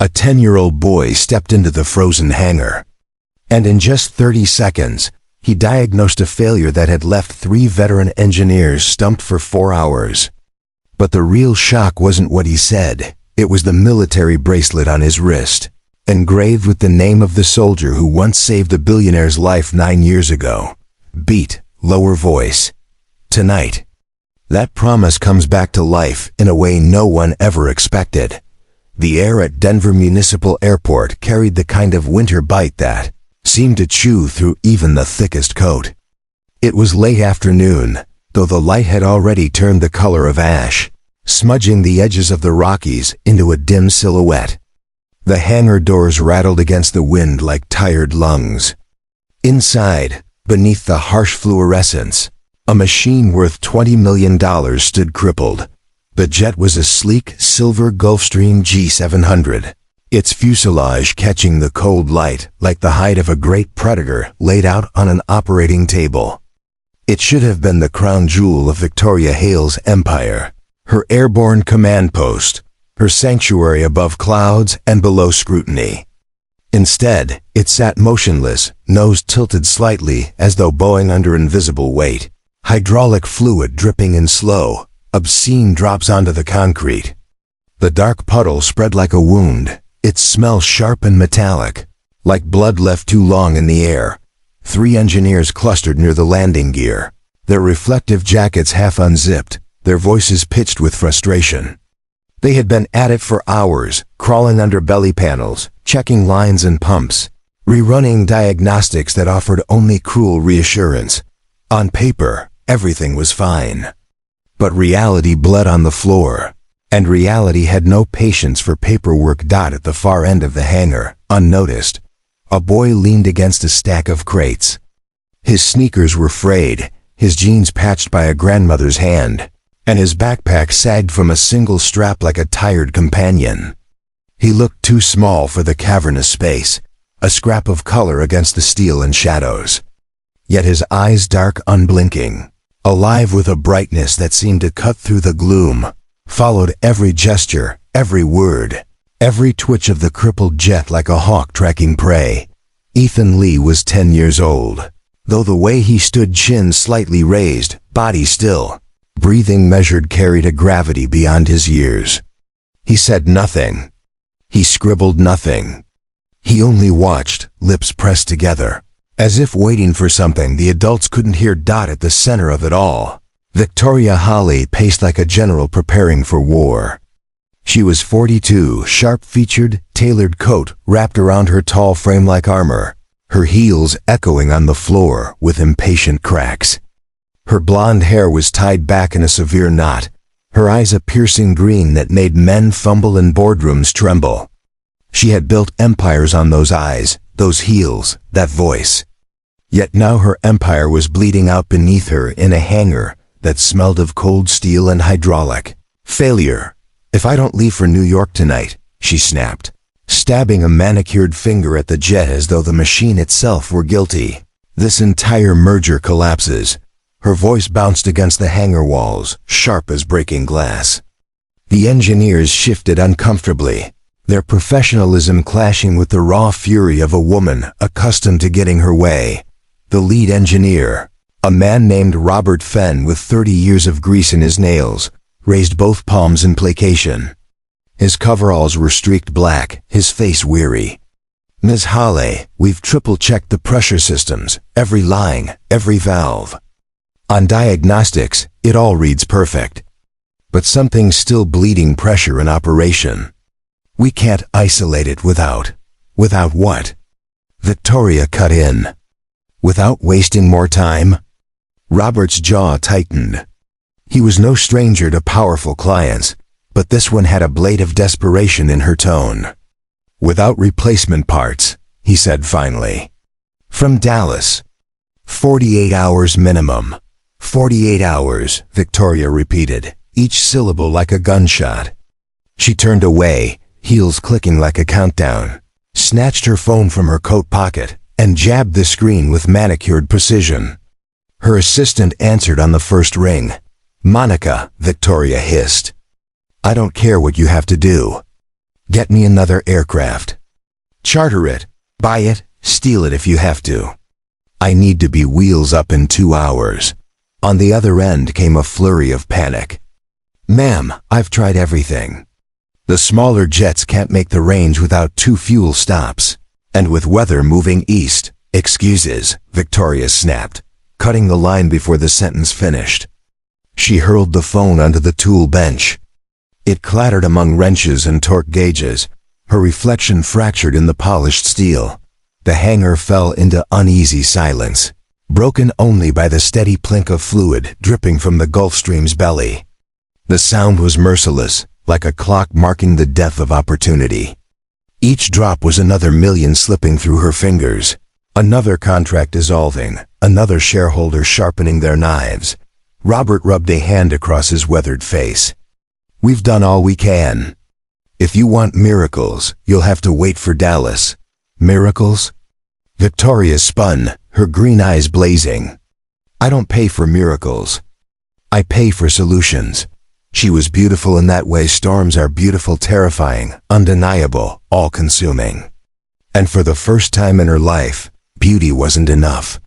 A 10-year-old boy stepped into the frozen hangar. And in just 30 seconds, he diagnosed a failure that had left 3 veteran engineers stumped for 4 hours. But the real shock wasn't what he said. It was the military bracelet on his wrist, engraved with the name of the soldier who once saved a billionaire's life 9 years ago. Beat, lower voice. Tonight. That promise comes back to life in a way no one ever expected. The air at Denver Municipal Airport carried the kind of winter bite that seemed to chew through even the thickest coat. It was late afternoon, though the light had already turned the color of ash, smudging the edges of the Rockies into a dim silhouette. The hangar doors rattled against the wind like tired lungs. Inside, beneath the harsh fluorescence, a machine worth $20 million stood crippled. The jet was a sleek, silver Gulfstream G700, its fuselage catching the cold light like the hide of a great predator laid out on an operating table. It should have been the crown jewel of Victoria Hale's empire, her airborne command post, her sanctuary above clouds and below scrutiny. Instead, it sat motionless, nose tilted slightly as though bowing under invisible weight, hydraulic fluid dripping in slow, obscene drops onto the concrete. The dark puddle spread like a wound, its smell sharp and metallic, like blood left too long in the air. 3 engineers clustered near the landing gear, their reflective jackets half unzipped, their voices pitched with frustration. They had been at it for hours, crawling under belly panels, checking lines and pumps, rerunning diagnostics that offered only cruel reassurance. On paper, everything was fine. But reality bled on the floor, and reality had no patience for paperwork. At the far end of the hangar, unnoticed, a boy leaned against a stack of crates. His sneakers were frayed, his jeans patched by a grandmother's hand, and his backpack sagged from a single strap like a tired companion. He looked too small for the cavernous space, a scrap of color against the steel and shadows. Yet his eyes dark, unblinking, alive with a brightness that seemed to cut through the gloom, followed every gesture, every word, every twitch of the crippled jet like a hawk tracking prey. Ethan Lee was 10 years old, though the way he stood, chin slightly raised, body still, breathing measured, carried a gravity beyond his years. He said nothing. He scribbled nothing. He only watched, lips pressed together, as if waiting for something the adults couldn't hear. At the center of it all, Victoria Hale paced like a general preparing for war. She was 42, sharp-featured, tailored coat wrapped around her tall frame like armor, her heels echoing on the floor with impatient cracks. Her blonde hair was tied back in a severe knot, her eyes a piercing green that made men fumble and boardrooms tremble. She had built empires on those eyes, those heels, that voice. Yet now her empire was bleeding out beneath her in a hangar that smelled of cold steel and hydraulic. Failure. If I don't leave for New York tonight, she snapped, stabbing a manicured finger at the jet as though the machine itself were guilty. This entire merger collapses. Her voice bounced against the hangar walls, sharp as breaking glass. The engineers shifted uncomfortably, their professionalism clashing with the raw fury of a woman accustomed to getting her way. The lead engineer, a man named Robert Fenn with 30 years of grease in his nails, raised both palms in placation. His coveralls were streaked black, his face weary. "Ms. Hale, we've triple-checked the pressure systems, every line, every valve. On diagnostics, it all reads perfect. But something's still bleeding pressure in operation. We can't isolate it without what?" Victoria cut in. "Without wasting more time?" Robert's jaw tightened. He was no stranger to powerful clients, but this one had a blade of desperation in her tone. "Without replacement parts," he said finally. "From Dallas. 48 hours minimum." 48 hours, Victoria repeated, each syllable like a gunshot. She turned away, heels clicking like a countdown, snatched her phone from her coat pocket, and jabbed the screen with manicured precision. Her assistant answered on the first ring. "Monica," Victoria hissed. "I don't care what you have to do. Get me another aircraft. Charter it, buy it, steal it if you have to. I need to be wheels up in 2 hours. On the other end came a flurry of panic. Ma'am, I've tried everything. The smaller jets can't make the range without 2 fuel stops. And with weather moving east, excuses, Victoria snapped, cutting the line before the sentence finished. She hurled the phone onto the tool bench. It clattered among wrenches and torque gauges. Her reflection fractured in the polished steel. The hangar fell into uneasy silence, broken only by the steady plink of fluid dripping from the Gulfstream's belly. The sound was merciless, like a clock marking the death of opportunity. Each drop was another million slipping through her fingers, another contract dissolving, another shareholder sharpening their knives. Robert rubbed a hand across his weathered face. We've done all we can. If you want miracles, you'll have to wait for Dallas. Miracles? Victoria spun, her green eyes blazing. I don't pay for miracles. I pay for solutions. She was beautiful in that way storms are beautiful, terrifying, undeniable, all-consuming. And for the first time in her life, beauty wasn't enough.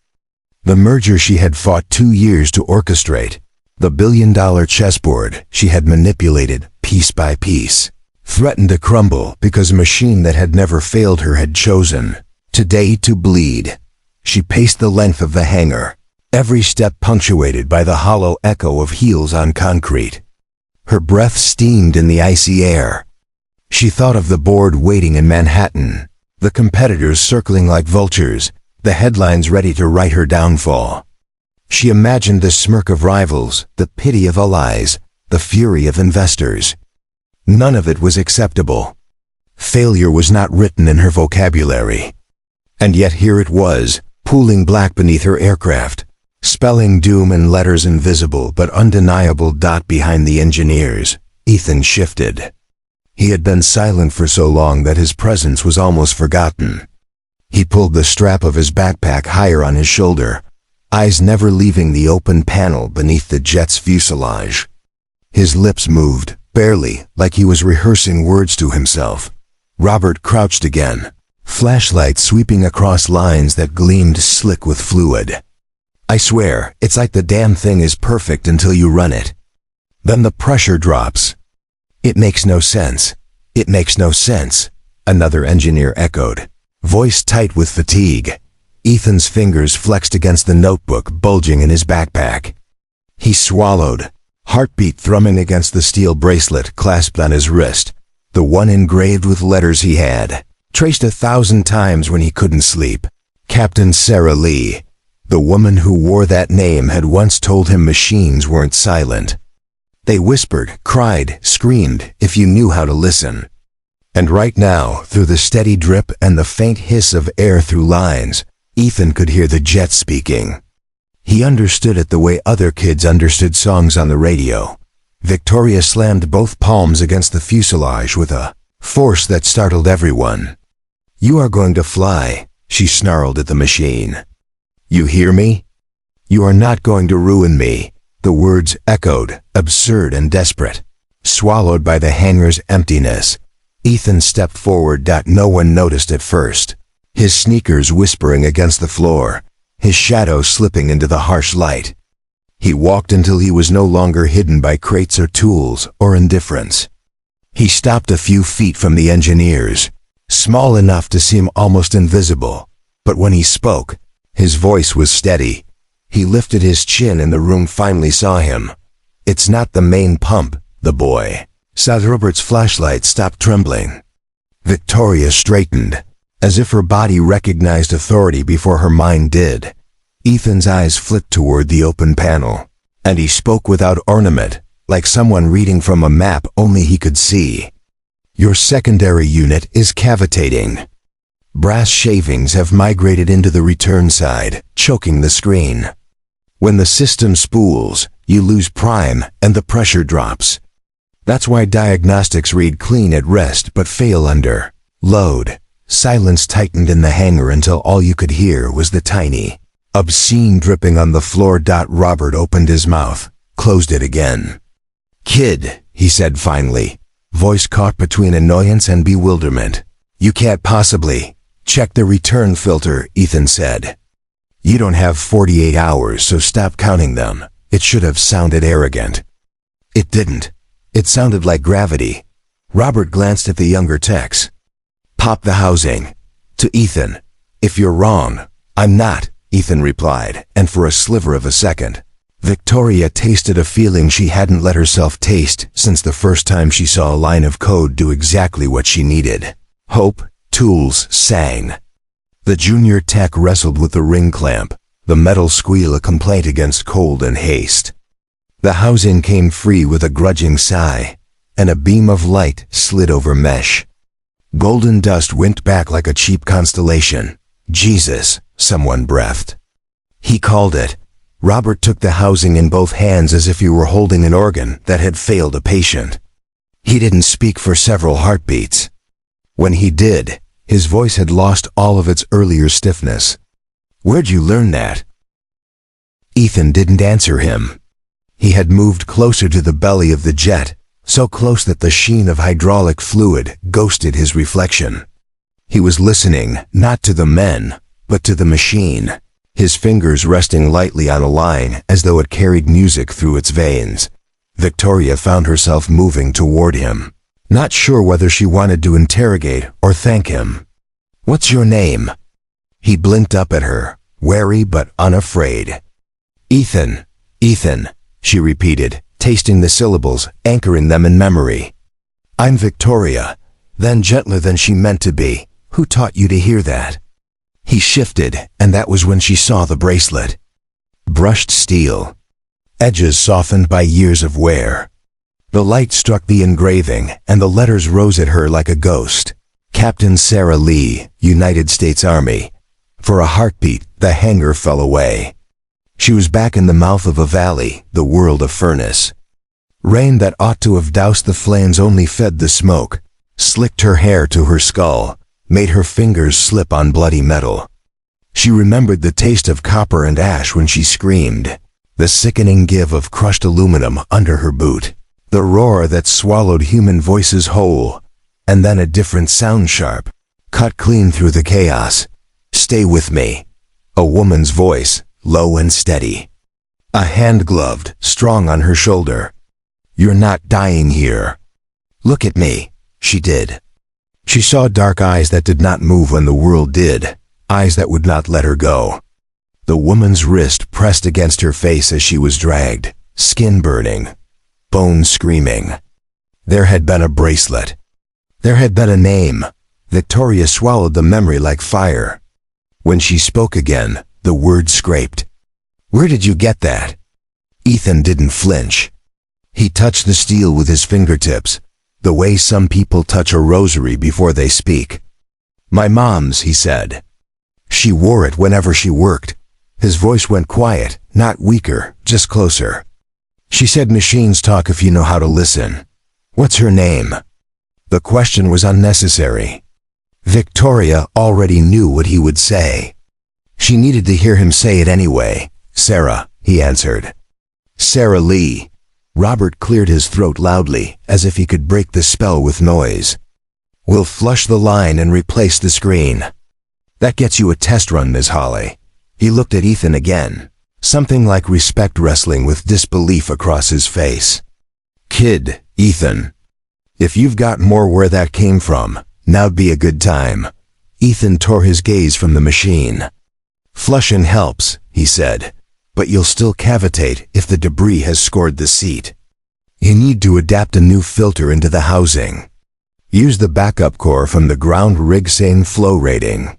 The merger she had fought 2 years to orchestrate, the billion-dollar chessboard she had manipulated piece by piece, threatened to crumble because a machine that had never failed her had chosen, today, to bleed. She paced the length of the hangar, every step punctuated by the hollow echo of heels on concrete. Her breath steamed in the icy air. She thought of the board waiting in Manhattan, the competitors circling like vultures, the headlines ready to write her downfall. She imagined the smirk of rivals, the pity of allies, the fury of investors. None of it was acceptable. Failure was not written in her vocabulary. And yet here it was, pooling black beneath her aircraft, spelling doom in letters invisible but undeniable. Behind the engineers, Ethan shifted. He had been silent for so long that his presence was almost forgotten. He pulled the strap of his backpack higher on his shoulder, eyes never leaving the open panel beneath the jet's fuselage. His lips moved, barely, like he was rehearsing words to himself. Robert crouched again, flashlight sweeping across lines that gleamed slick with fluid. I swear, it's like the damn thing is perfect until you run it. Then the pressure drops. It makes no sense. It makes no sense, another engineer echoed, voice tight with fatigue. Ethan's fingers flexed against the notebook bulging in his backpack. He swallowed, heartbeat thrumming against the steel bracelet clasped on his wrist, the one engraved with letters he had traced 1,000 times when he couldn't sleep. Captain Sarah Lee. The woman who wore that name had once told him machines weren't silent. They whispered, cried, screamed, if you knew how to listen. And right now, through the steady drip and the faint hiss of air through lines, Ethan could hear the jet speaking. He understood it the way other kids understood songs on the radio. Victoria slammed both palms against the fuselage with a force that startled everyone. You are going to fly, she snarled at the machine. You hear me? You are not going to ruin me. The words echoed, absurd and desperate. Swallowed by the hangar's emptiness, Ethan stepped forward. No one noticed at first. His sneakers whispering against the floor, his shadow slipping into the harsh light. He walked until he was no longer hidden by crates or tools or indifference. He stopped a few feet from the engineers, small enough to seem almost invisible, but when he spoke, his voice was steady. He lifted his chin and the room finally saw him. It's not the main pump, the boy. Robert's flashlight stopped trembling. Victoria straightened, as if her body recognized authority before her mind did. Ethan's eyes flicked toward the open panel, and he spoke without ornament, like someone reading from a map only he could see. Your secondary unit is cavitating. Brass shavings have migrated into the return side, choking the screen. When the system spools, you lose prime and the pressure drops. That's why diagnostics read clean at rest but fail under load. Silence tightened in the hangar until all you could hear was the tiny, obscene dripping on the floor. Robert opened his mouth, closed it again. Kid, he said finally, voice caught between annoyance and bewilderment. "You can't possibly. Check the return filter," Ethan said. "You don't have 48 hours, so stop counting them." It should have sounded arrogant. It didn't. It sounded like gravity. Robert glanced at the younger Tex. "Pop the housing." To Ethan. "If you're wrong, I'm not," Ethan replied, and for a sliver of a second, Victoria tasted a feeling she hadn't let herself taste since the first time she saw a line of code do exactly what she needed. Hope, Tools, sang. The junior tech wrestled with the ring clamp, the metal squeal a complaint against cold and haste. The housing came free with a grudging sigh, and a beam of light slid over mesh. Golden dust went back like a cheap constellation. "Jesus," someone breathed. He called it. Robert took the housing in both hands as if he were holding an organ that had failed a patient. He didn't speak for several heartbeats. When he did, his voice had lost all of its earlier stiffness. "Where'd you learn that?" Ethan didn't answer him. He had moved closer to the belly of the jet, so close that the sheen of hydraulic fluid ghosted his reflection. He was listening, not to the men, but to the machine, his fingers resting lightly on a line as though it carried music through its veins. Victoria found herself moving toward him, not sure whether she wanted to interrogate or thank him. "What's your name?" He blinked up at her, wary but unafraid. "Ethan, Ethan," she repeated, tasting the syllables, anchoring them in memory. "I'm Victoria," then gentler than she meant to be. "Who taught you to hear that?" He shifted, and that was when she saw the bracelet. Brushed steel, edges softened by years of wear. The light struck the engraving, and the letters rose at her like a ghost. Captain Sarah Lee, United States Army. For a heartbeat, the hanger fell away. She was back in the mouth of a valley, the world a furnace. Rain that ought to have doused the flames only fed the smoke, slicked her hair to her skull, made her fingers slip on bloody metal. She remembered the taste of copper and ash when she screamed, the sickening give of crushed aluminum under her boot, the roar that swallowed human voices whole, and then a different sound sharp, cut clean through the chaos. "Stay with me." A woman's voice, low and steady. A hand gloved, strong on her shoulder. "You're not dying here." "Look at me." She did. She saw dark eyes that did not move when the world did, eyes that would not let her go. The woman's wrist pressed against her face as she was dragged, skin burning, bones screaming. There had been a bracelet. There had been a name. Victoria swallowed the memory like fire. When she spoke again, the words scraped. "Where did you get that?" Ethan didn't flinch. He touched the steel with his fingertips, the way some people touch a rosary before they speak. "My mom's," he said. "She wore it whenever she worked." His voice went quiet, not weaker, just closer. "She said machines talk if you know how to listen." "What's her name?" The question was unnecessary. Victoria already knew what he would say. She needed to hear him say it anyway. "Sarah," he answered. "Sarah Lee." Robert cleared his throat loudly, as if he could break the spell with noise. "We'll flush the line and replace the screen." "That gets you a test run, Ms. Holly." He looked at Ethan again, something like respect wrestling with disbelief across his face. "Kid, Ethan. If you've got more where that came from, now'd be a good time." Ethan tore his gaze from the machine. "Flushing helps," he said, "but you'll still cavitate if the debris has scored the seat. You need to adapt a new filter into the housing. Use the backup core from the ground rig same flow rating.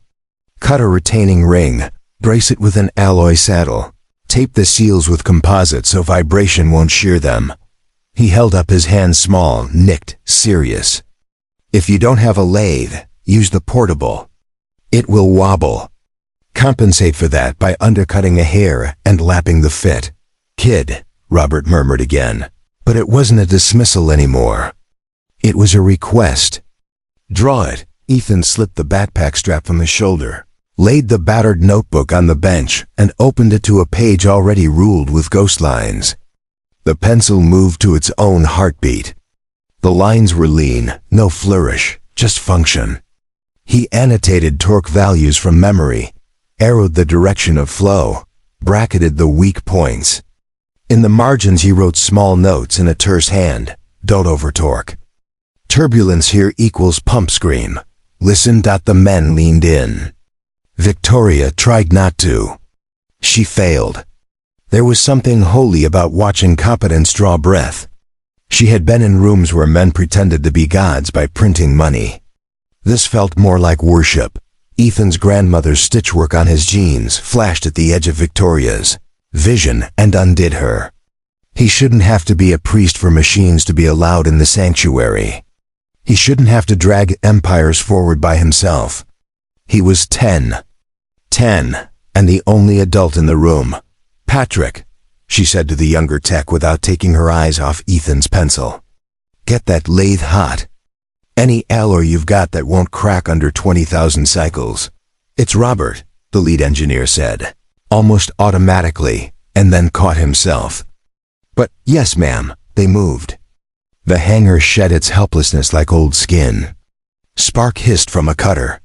Cut a retaining ring, brace it with an alloy saddle. Tape the seals with composite so vibration won't shear them." He held up his hand small, nicked, serious. "If you don't have a lathe, use the portable. It will wobble. Compensate for that by undercutting a hair and lapping the fit." "Kid," Robert murmured again, but it wasn't a dismissal anymore. It was a request. "Draw it." Ethan slipped the backpack strap from his shoulder, laid the battered notebook on the bench, and opened it to a page already ruled with ghost lines. The pencil moved to its own heartbeat. The lines were lean, no flourish, just function. He annotated torque values from memory, arrowed the direction of flow, bracketed the weak points. In the margins he wrote small notes in a terse hand. Don't over-torque. Turbulence here equals pump scream. Listen. The men leaned in. Victoria tried not to. She failed. There was something holy about watching competence draw breath. She had been in rooms where men pretended to be gods by printing money. This felt more like worship. Ethan's grandmother's stitchwork on his jeans flashed at the edge of Victoria's vision and undid her. He shouldn't have to be a priest for machines to be allowed in the sanctuary. He shouldn't have to drag empires forward by himself. He was 10. 10, and the only adult in the room. Patrick, she said to the younger tech without taking her eyes off Ethan's pencil. Get that lathe hot. Any alloy you've got that won't crack under 20,000 cycles. It's Robert, the lead engineer said, almost automatically, and then caught himself. But yes, ma'am, they moved. The hanger shed its helplessness like old skin. Spark hissed from a cutter.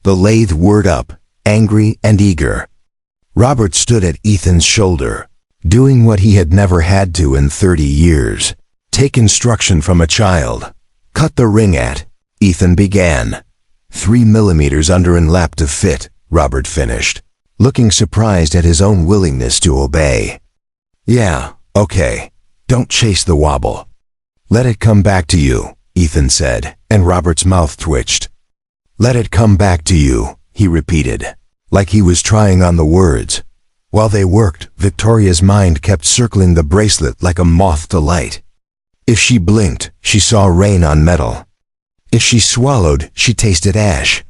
The lathe whirred up, angry and eager. Robert stood at Ethan's shoulder, doing what he had never had to in 30 years. Take instruction from a child. Cut the ring at, Ethan began. 3 millimeters under and lap to fit, Robert finished, looking surprised at his own willingness to obey. Yeah, okay. Don't chase the wobble. Let it come back to you, Ethan said, and Robert's mouth twitched. Let it come back to you, he repeated, like he was trying on the words. While they worked, Victoria's mind kept circling the bracelet like a moth to light. If she blinked, she saw rain on metal. If she swallowed, she tasted ash.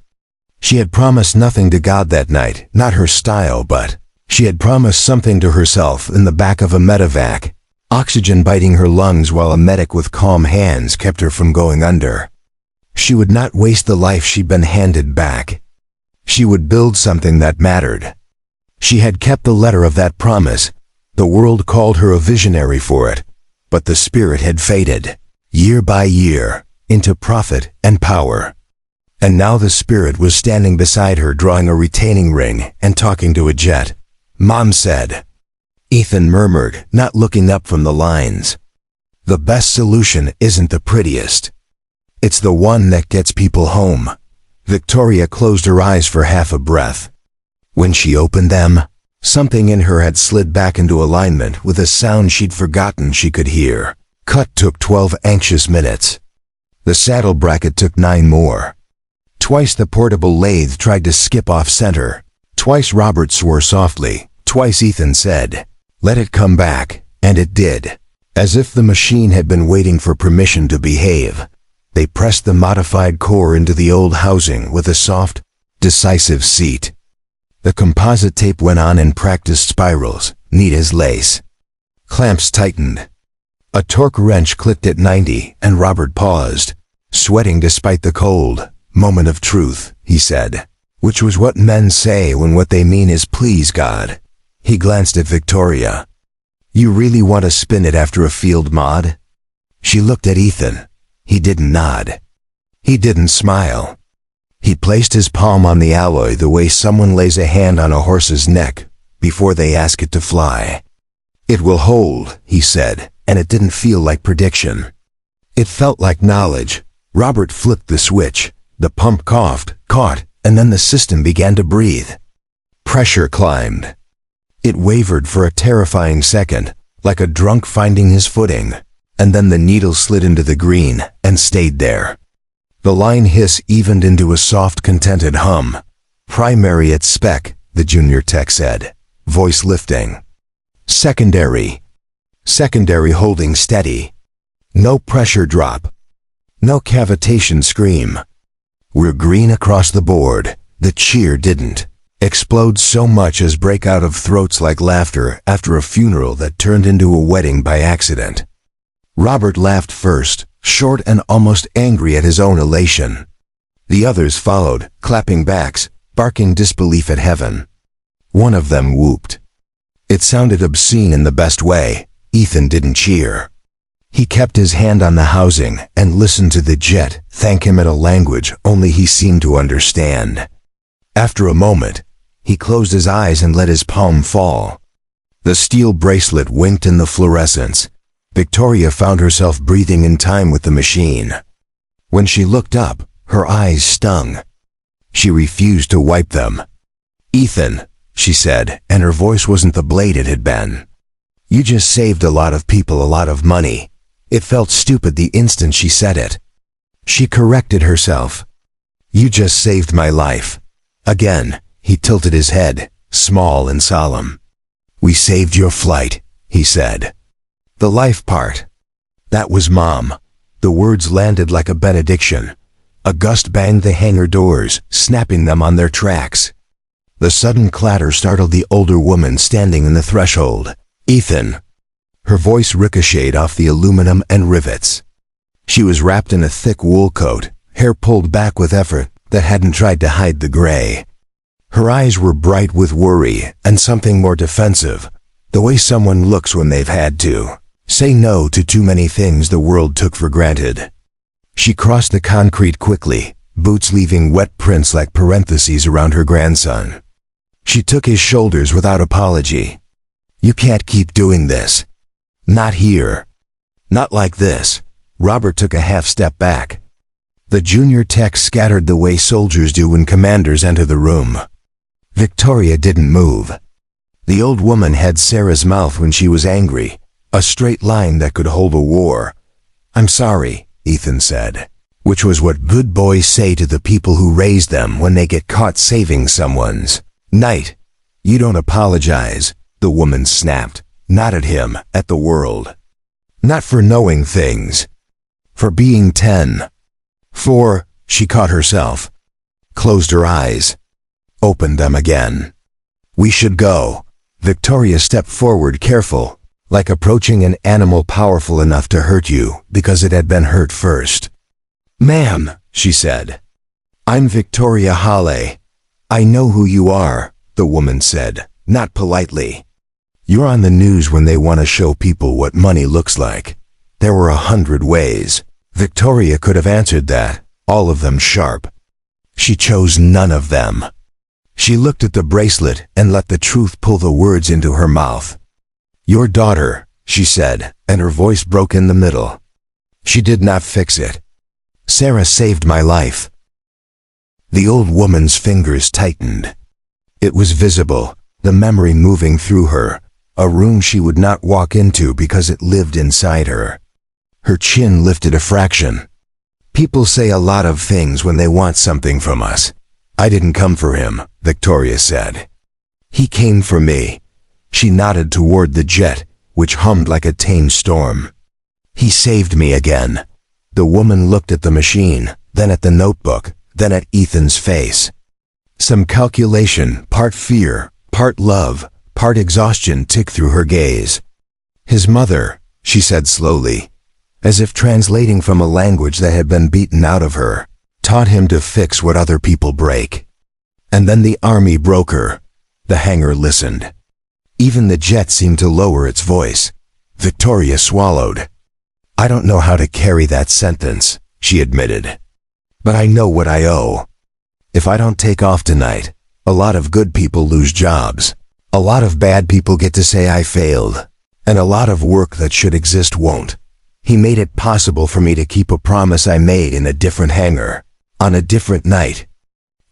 She had promised nothing to God that night, not her style, but she had promised something to herself in the back of a medevac, oxygen biting her lungs while a medic with calm hands kept her from going under. She would not waste the life she'd been handed back. She would build something that mattered. She had kept the letter of that promise. The world called her a visionary for it, but the spirit had faded, year by year, into profit and power. And now the spirit was standing beside her drawing a retaining ring and talking to a jet. Mom said. Ethan murmured, not looking up from the lines. The best solution isn't the prettiest. It's the one that gets people home. Victoria closed her eyes for half a breath. When she opened them, something in her had slid back into alignment with a sound she'd forgotten she could hear. Cut took 12 anxious minutes. The saddle bracket took 9 more. Twice the portable lathe tried to skip off center. Twice Robert swore softly. Twice Ethan said, "Let it come back," and it did. As if the machine had been waiting for permission to behave. They pressed the modified core into the old housing with a soft, decisive seat. The composite tape went on in practiced spirals, neat as lace. Clamps tightened. A torque wrench clicked at 90, and Robert paused, sweating despite the cold. Moment of truth, he said, which was what men say when what they mean is please God. He glanced at Victoria. You really want to spin it after a field mod? She looked at Ethan. He didn't nod. He didn't smile. He placed his palm on the alloy the way someone lays a hand on a horse's neck before they ask it to fly. It will hold, he said, and it didn't feel like prediction. It felt like knowledge. Robert flipped the switch. The pump coughed, caught, and then the system began to breathe. Pressure climbed. It wavered for a terrifying second, like a drunk finding his footing, and then the needle slid into the green and stayed there. The line hiss evened into a soft, contented hum. Primary at spec, the junior tech said, voice lifting. Secondary. Secondary holding steady. No pressure drop. No cavitation scream. We're green across the board. The cheer didn't explode so much as break out of throats like laughter after a funeral that turned into a wedding by accident. Robert laughed first, short and almost angry at his own elation. The others followed, clapping backs, barking disbelief at heaven. One of them whooped. It sounded obscene in the best way. Ethan didn't cheer. He kept his hand on the housing and listened to the jet thank him in a language only he seemed to understand. After a moment, he closed his eyes and let his palm fall. The steel bracelet winked in the fluorescence. Victoria found herself breathing in time with the machine. When she looked up, her eyes stung. She refused to wipe them. "Ethan," she said, and her voice wasn't the blade it had been. "You just saved a lot of people a lot of money." It felt stupid the instant she said it. She corrected herself. "You just saved my life." Again, he tilted his head, small and solemn. "We saved your flight," he said. "The life part. That was Mom." The words landed like a benediction. A gust banged the hangar doors, snapping them on their tracks. The sudden clatter startled the older woman standing in the threshold. "Ethan." Her voice ricocheted off the aluminum and rivets. She was wrapped in a thick wool coat, hair pulled back with effort that hadn't tried to hide the gray. Her eyes were bright with worry and something more defensive, the way someone looks when they've had to say no to too many things the world took for granted. She crossed the concrete quickly, boots leaving wet prints like parentheses around her grandson. She took his shoulders without apology. "You can't keep doing this. Not here. Not like this." Robert took a half step back. The junior tech scattered the way soldiers do when commanders enter the room. Victoria didn't move. The old woman had Sarah's mouth when she was angry, a straight line that could hold a war. "I'm sorry," Ethan said, which was what good boys say to the people who raise them when they get caught saving someone's night. "You don't apologize," the woman snapped, not at him, at the world. "Not for knowing things. For being 10. For," she caught herself, closed her eyes, opened them again. "We should go." Victoria stepped forward, careful, like approaching an animal powerful enough to hurt you because it had been hurt first. "Ma'am," she said. "I'm Victoria Hale." "I know who you are," the woman said, not politely. "You're on the news when they want to show people what money looks like." There were 100 ways. Victoria could have answered that, all of them sharp. She chose none of them. She looked at the bracelet and let the truth pull the words into her mouth. "Your daughter," she said, and her voice broke in the middle. She did not fix it. "Sarah saved my life." The old woman's fingers tightened. It was visible, the memory moving through her, a room she would not walk into because it lived inside her. Her chin lifted a fraction. "People say a lot of things when they want something from us. I didn't come for him," Victoria said. "He came for me." She nodded toward the jet, which hummed like a tame storm. "He saved me again." The woman looked at the machine, then at the notebook, then at Ethan's face. Some calculation, part fear, part love, part exhaustion ticked through her gaze. "His mother," she said slowly, as if translating from a language that had been beaten out of her, "taught him to fix what other people break." And then the army broke her. The hangar listened. Even the jet seemed to lower its voice. Victoria swallowed. "I don't know how to carry that sentence," she admitted. "But I know what I owe. If I don't take off tonight, a lot of good people lose jobs. A lot of bad people get to say I failed. And a lot of work that should exist won't." He made it possible for me to keep a promise I made in a different hangar, on a different night.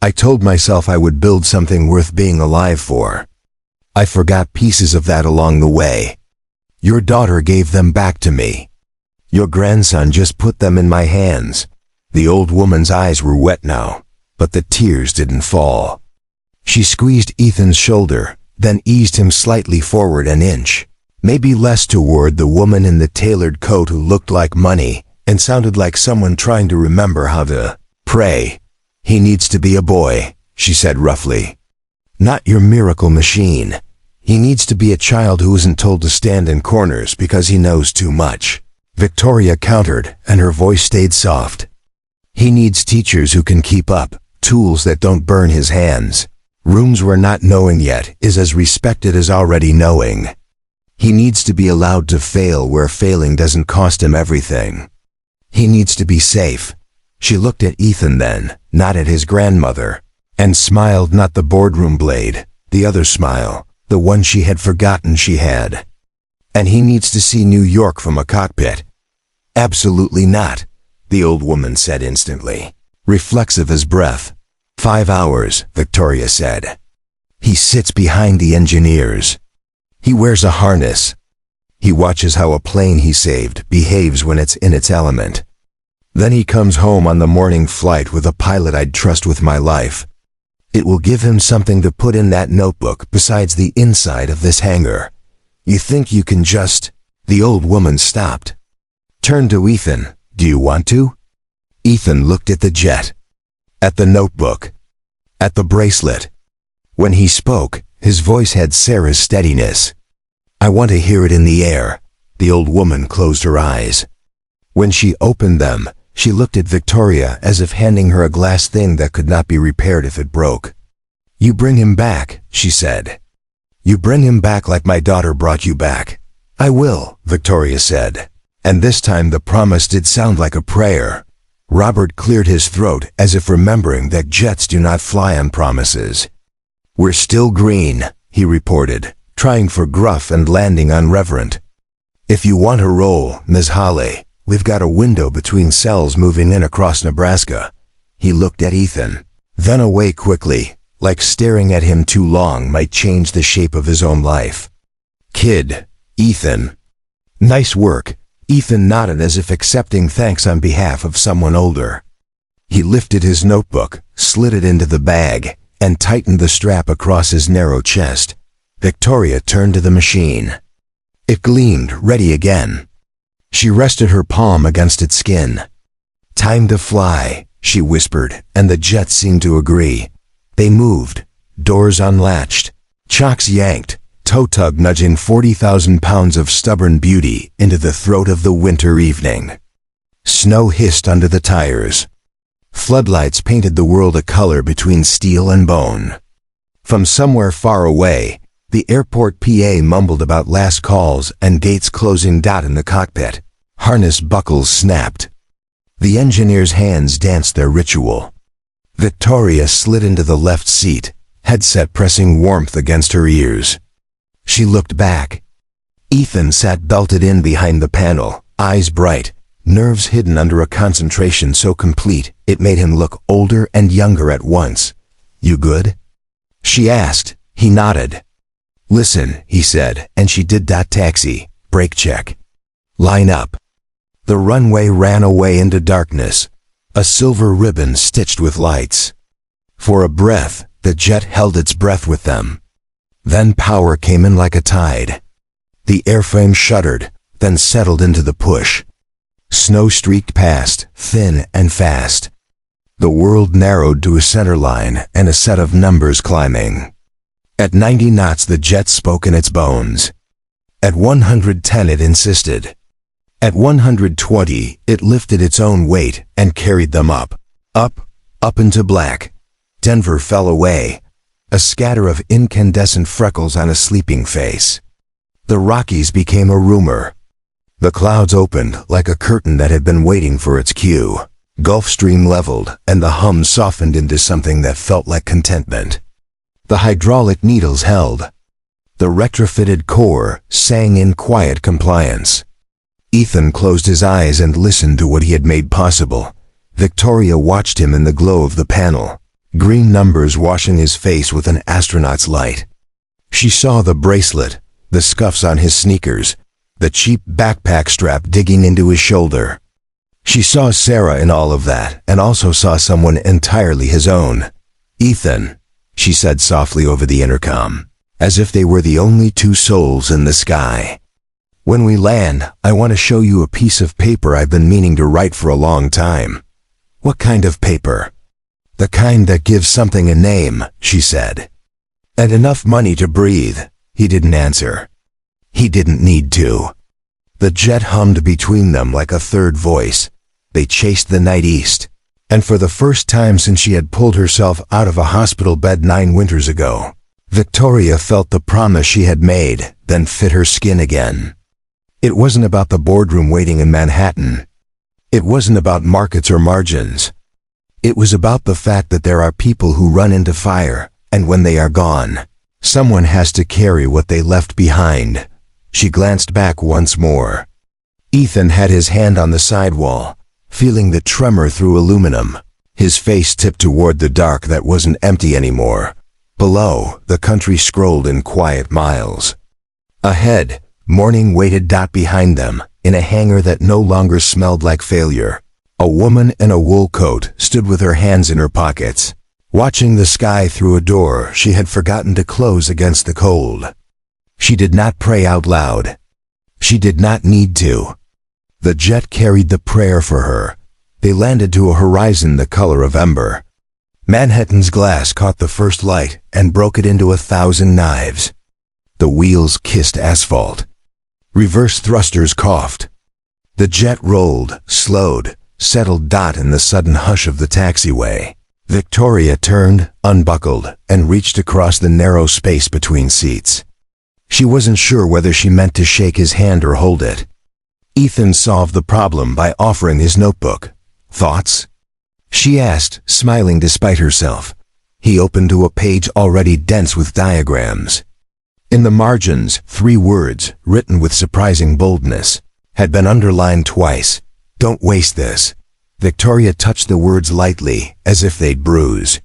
I told myself I would build something worth being alive for. I forgot pieces of that along the way. Your daughter gave them back to me. Your grandson just put them in my hands. The old woman's eyes were wet now, but the tears didn't fall. She squeezed Ethan's shoulder, then eased him slightly forward an inch. Maybe less toward the woman in the tailored coat who looked like money and sounded like someone trying to remember how to pray. "He needs to be a boy," she said roughly. "Not your miracle machine. He needs to be a child who isn't told to stand in corners because he knows too much." Victoria countered, and her voice stayed soft. "He needs teachers who can keep up, tools that don't burn his hands. Rooms where not knowing yet is as respected as already knowing." He needs to be allowed to fail where failing doesn't cost him everything. He needs to be safe. She looked at Ethan then, not at his grandmother, and smiled, not the boardroom blade, the other smile, the one she had forgotten she had. And he needs to see New York from a cockpit. Absolutely not, the old woman said instantly, reflexive as breath. 5 hours, Victoria said. He sits behind the engineers. He wears a harness. He watches how a plane he saved behaves when it's in its element. Then he comes home on the morning flight with a pilot I'd trust with my life. It will give him something to put in that notebook besides the inside of this hangar. You think you can just... The old woman stopped. Turned to Ethan. Do you want to? Ethan looked at the jet. At the notebook. At the bracelet. When he spoke, his voice had Sarah's steadiness. I want to hear it in the air. The old woman closed her eyes. When she opened them, she looked at Victoria as if handing her a glass thing that could not be repaired if it broke. You bring him back, she said. You bring him back like my daughter brought you back. I will, Victoria said. And this time the promise did sound like a prayer. Robert cleared his throat as if remembering that jets do not fly on promises. We're still green, he reported, trying for gruff and landing on reverent. If you want a roll, Ms. Holly, we've got a window between cells moving in across Nebraska. He looked at Ethan, then away quickly, like staring at him too long might change the shape of his own life. Kid, Ethan. Nice work. Ethan nodded as if accepting thanks on behalf of someone older. He lifted his notebook, slid it into the bag, and tightened the strap across his narrow chest. Victoria turned to the machine. It gleamed, ready again. She rested her palm against its skin. Time to fly, she whispered, and the jet seemed to agree. They moved, doors unlatched, chocks yanked, tow tug nudging 40,000 pounds of stubborn beauty into the throat of the winter evening. Snow hissed under the tires. Floodlights painted the world a color between steel and bone. From somewhere far away, the airport PA mumbled about last calls and gates closing. In the cockpit, harness buckles snapped. The engineers' hands danced their ritual. Victoria slid into the left seat, headset pressing warmth against her ears. She looked back. Ethan sat belted in behind the panel, eyes bright, nerves hidden under a concentration so complete it made him look older and younger at once. You good? She asked. He nodded. Listen, he said, and she did that taxi, brake check. Line up. The runway ran away into darkness, a silver ribbon stitched with lights. For a breath, the jet held its breath with them. Then power came in like a tide. The airframe shuddered, then settled into the push. Snow streaked past, thin and fast. The world narrowed to a center line and a set of numbers climbing. At 90 knots the jet spoke in its bones. At 110 it insisted. At 120 it lifted its own weight and carried them up into black. Denver fell away, a scatter of incandescent freckles on a sleeping face. The Rockies became a rumor. The clouds opened like a curtain that had been waiting for its cue. Gulf Stream leveled, and the hum softened into something that felt like contentment. The hydraulic needles held. The retrofitted core sang in quiet compliance. Ethan closed his eyes and listened to what he had made possible. Victoria watched him in the glow of the panel, green numbers washing his face with an astronaut's light. She saw the bracelet, the scuffs on his sneakers, the cheap backpack strap digging into his shoulder. She saw Sarah in all of that, and also saw someone entirely his own. Ethan, she said softly over the intercom, as if they were the only two souls in the sky. When we land, I want to show you a piece of paper I've been meaning to write for a long time. What kind of paper? The kind that gives something a name, she said. And enough money to breathe. He didn't answer. He didn't need to. The jet hummed between them like a third voice. They chased the night east. And for the first time since she had pulled herself out of a hospital bed 9 winters ago, Victoria felt the promise she had made then fit her skin again. It wasn't about the boardroom waiting in Manhattan. It wasn't about markets or margins. It was about the fact that there are people who run into fire, and when they are gone, someone has to carry what they left behind. She glanced back once more. Ethan had his hand on the sidewall, feeling the tremor through aluminum. His face tipped toward the dark that wasn't empty anymore. Below, the country scrolled in quiet miles. Ahead, morning waited. Behind them, in a hangar that no longer smelled like failure, a woman in a wool coat stood with her hands in her pockets, watching the sky through a door she had forgotten to close against the cold. She did not pray out loud. She did not need to. The jet carried the prayer for her. They landed to a horizon the color of ember. Manhattan's glass caught the first light and broke it into 1,000 knives. The wheels kissed asphalt. Reverse thrusters coughed. The jet rolled, slowed, settled. In the sudden hush of the taxiway, Victoria turned, unbuckled, and reached across the narrow space between seats. She wasn't sure whether she meant to shake his hand or hold it. Ethan solved the problem by offering his notebook. Thoughts? She asked, smiling despite herself. He opened to a page already dense with diagrams. In the margins, 3 words, written with surprising boldness, had been underlined twice. Don't waste this. Victoria touched the words lightly, as if they'd bruise.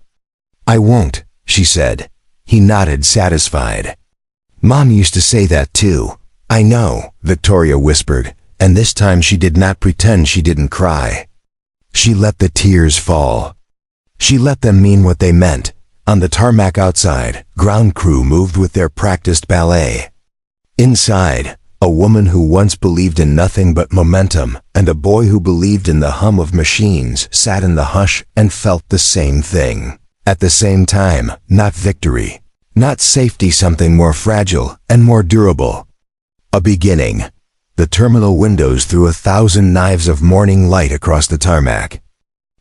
I won't, she said. He nodded, satisfied. Mom used to say that too. I know, Victoria whispered, and this time she did not pretend she didn't cry. She let the tears fall. She let them mean what they meant. On the tarmac outside, ground crew moved with their practiced ballet. Inside, a woman who once believed in nothing but momentum and a boy who believed in the hum of machines sat in the hush and felt the same thing. At the same time, not victory, not safety, something more fragile and more durable. A beginning. The terminal windows threw 1,000 knives of morning light across the tarmac.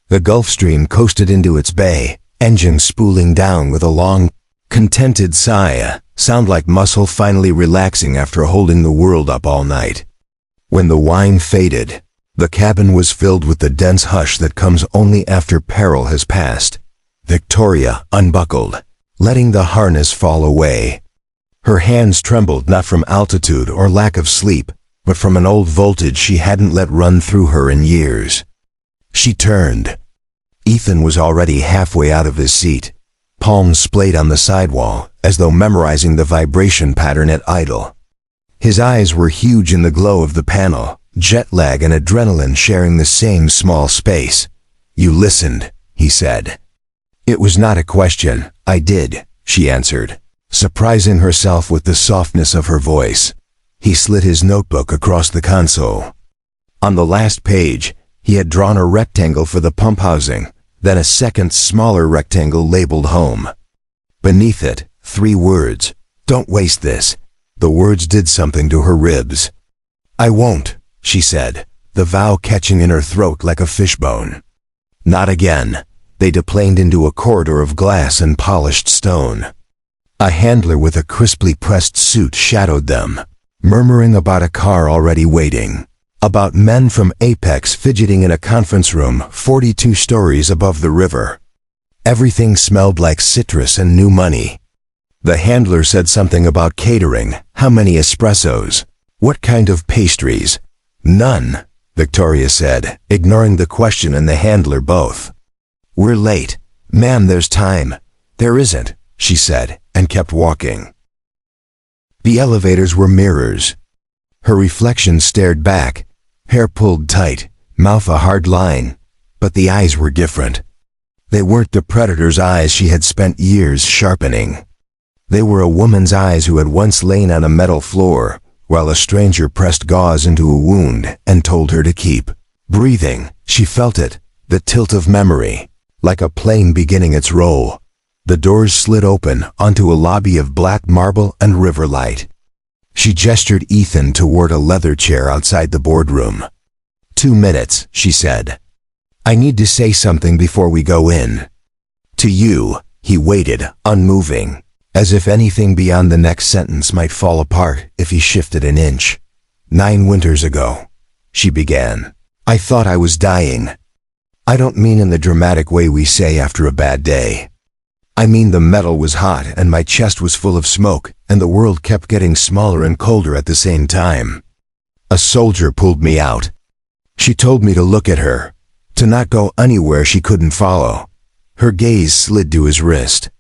The Gulf Stream coasted into its bay, engine spooling down with a long, contented sigh, sound like muscle finally relaxing after holding the world up all night. When the wine faded, the cabin was filled with the dense hush that comes only after peril has passed. Victoria unbuckled, letting the harness fall away. Her hands trembled not from altitude or lack of sleep, but from an old voltage she hadn't let run through her in years. She turned. Ethan was already halfway out of his seat, palms splayed on the sidewall, as though memorizing the vibration pattern at idle. His eyes were huge in the glow of the panel, jet lag and adrenaline sharing the same small space. You listened, he said. It was not a question. I did, she answered, surprising herself with the softness of her voice. He slid his notebook across the console. On the last page, he had drawn a rectangle for the pump housing, then a second smaller rectangle labeled home. Beneath it, 3 words. Don't waste this. The words did something to her ribs. I won't, she said, the vow catching in her throat like a fishbone. Not again. They deplaned into a corridor of glass and polished stone. A handler with a crisply pressed suit shadowed them, murmuring about a car already waiting, about men from Apex fidgeting in a conference room 42 stories above the river. Everything smelled like citrus and new money. The handler said something about catering. How many espressos? What kind of pastries? None, Victoria said, ignoring the question and the handler both. We're late. Ma'am, there's time. There isn't, she said, and kept walking. The elevators were mirrors. Her reflection stared back, hair pulled tight, mouth a hard line, but the eyes were different. They weren't the predator's eyes she had spent years sharpening. They were a woman's eyes who had once lain on a metal floor, while a stranger pressed gauze into a wound and told her to keep breathing. She felt it, the tilt of memory, like a plane beginning its roll. The doors slid open onto a lobby of black marble and river light. She gestured Ethan toward a leather chair outside the boardroom. 2 minutes, she said. I need to say something before we go in. To you, he waited, unmoving. as if anything beyond the next sentence might fall apart if he shifted an inch. 9 winters ago, she began, I thought I was dying. I don't mean in the dramatic way we say after a bad day. I mean the metal was hot and my chest was full of smoke and the world kept getting smaller and colder at the same time. A soldier pulled me out. She told me to look at her, to not go anywhere she couldn't follow. Her gaze slid to his wrist.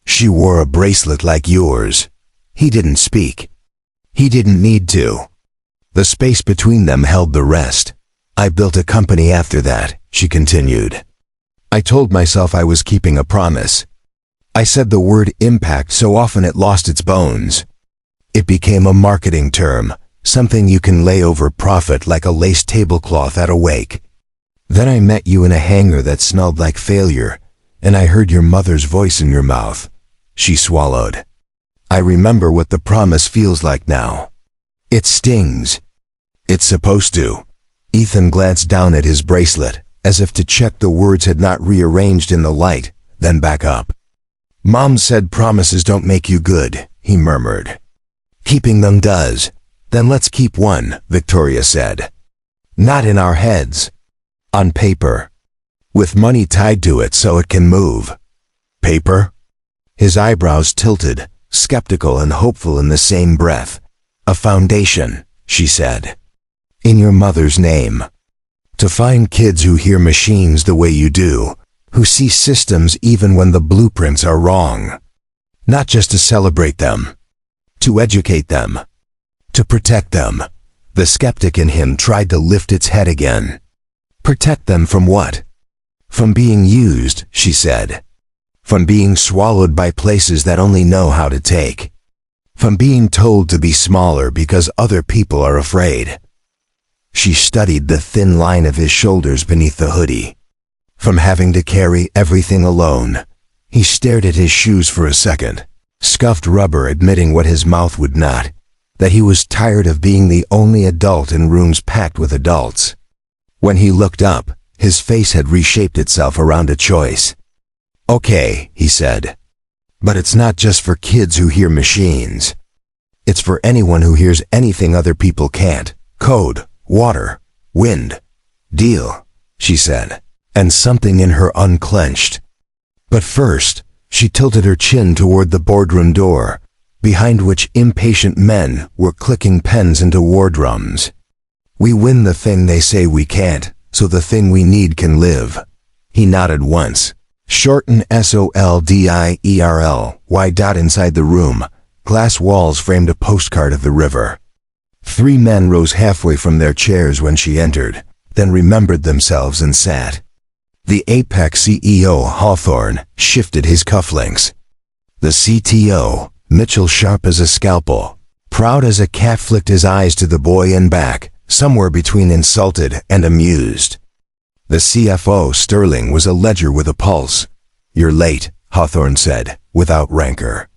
She wore a bracelet like yours. He didn't speak. He didn't need to. The space between them held the rest. I built a company after that, she continued. I told myself I was keeping a promise. I said the word impact so often it lost its bones. It became a marketing term, something you can lay over profit like a lace tablecloth at a wake. Then I met you in a hangar that smelled like failure, and I heard your mother's voice in your mouth. She swallowed. I remember what the promise feels like now. It stings. It's supposed to. Ethan glanced down at his bracelet, as if to check the words had not rearranged in the light, then back up. Mom said promises don't make you good, he murmured. Keeping them does. Then let's keep one, Victoria said. Not in our heads. On paper. With money tied to it so it can move. Paper? His eyebrows tilted, skeptical and hopeful in the same breath. A foundation, she said. In your mother's name. To find kids who hear machines the way you do, who see systems even when the blueprints are wrong. Not just to celebrate them. To educate them. To protect them. The skeptic in him tried to lift its head again. Protect them from what? From being used, she said. From being swallowed by places that only know how to take. From being told to be smaller because other people are afraid. She studied the thin line of his shoulders beneath the hoodie. From having to carry everything alone. He stared at his shoes for a second, scuffed rubber admitting what his mouth would not, that he was tired of being the only adult in rooms packed with adults. When he looked up, his face had reshaped itself around a choice. Okay, he said. But it's not just for kids who hear machines. It's for anyone who hears anything other people can't. Code, water, wind. Deal, she said, and something in her unclenched. But first, she tilted her chin toward the boardroom door, behind which impatient men were clicking pens into war drums. We win the thing they say we can't, so the thing we need can live. He nodded once. Shorten SOLDIERL. Y. Inside the room, glass walls framed a postcard of the river. 3 men rose halfway from their chairs when she entered, then remembered themselves and sat. The Apex CEO, Hawthorne, shifted his cufflinks. The CTO, Mitchell, sharp as a scalpel, proud as a cat, flicked his eyes to the boy and back, somewhere between insulted and amused. The CFO, Sterling, was a ledger with a pulse. You're late, Hawthorne said, without rancor.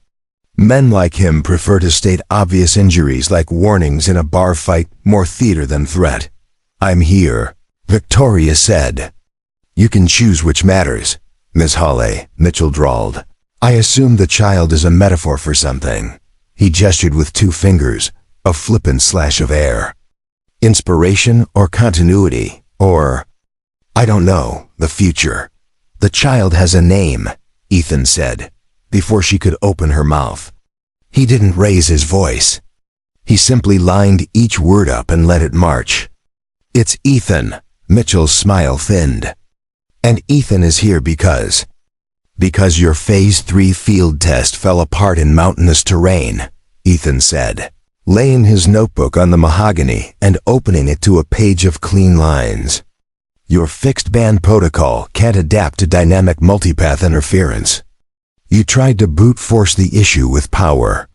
Men like him prefer to state obvious injuries like warnings in a bar fight, more theater than threat. I'm here, Victoria said. You can choose which matters, Miss Hawley, Mitchell drawled. I assume the child is a metaphor for something. He gestured with 2 fingers, a flippant slash of air. Inspiration or continuity, or, I don't know, the future. The child has a name, Ethan said, before she could open her mouth. He didn't raise his voice. He simply lined each word up and let it march. It's Ethan, Mitchell's smile thinned. And Ethan is here because your Phase 3 field test fell apart in mountainous terrain, Ethan said, laying his notebook on the mahogany and opening it to a page of clean lines. Your fixed band protocol can't adapt to dynamic multipath interference. You tried to brute force the issue with power.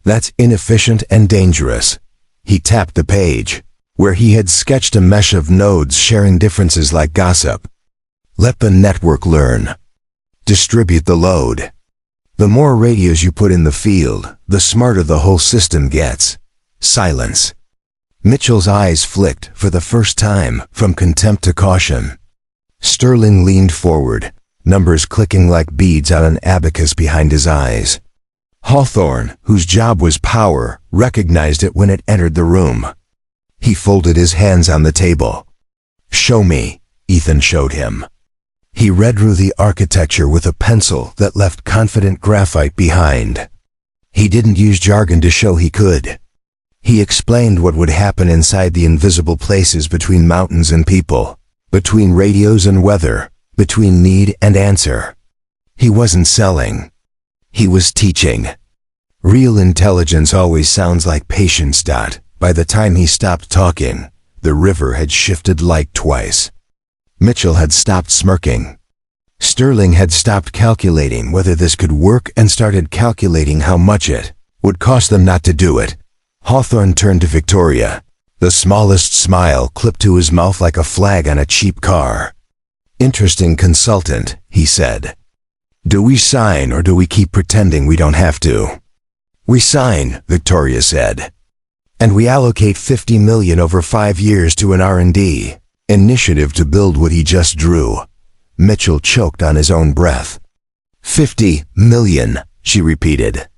That's inefficient and dangerous. He tapped the page, where he had sketched a mesh of nodes sharing differences like gossip. Let the network learn. Distribute the load. The more radios you put in the field, the smarter the whole system gets. Silence. Mitchell's eyes flicked, for the first time, from contempt to caution. Sterling leaned forward, numbers clicking like beads on an abacus behind his eyes. Hawthorne, whose job was power, recognized it when it entered the room. He folded his hands on the table. "Show me," Ethan showed him. He read through the architecture with a pencil that left confident graphite behind. He didn't use jargon to show he could. He explained what would happen inside the invisible places between mountains and people, between radios and weather, between need and answer. He wasn't selling. He was teaching. Real intelligence always sounds like patience. By the time he stopped talking, the river had shifted light twice. Mitchell had stopped smirking. Sterling had stopped calculating whether this could work and started calculating how much it would cost them not to do it. Hawthorne turned to Victoria. The smallest smile clipped to his mouth like a flag on a cheap car. "Interesting consultant," he said. "Do we sign or do we keep pretending we don't have to?" "We sign," Victoria said. "And we allocate $50 million over 5 years to an R&D initiative to build what he just drew." Mitchell choked on his own breath. $50 million, she repeated.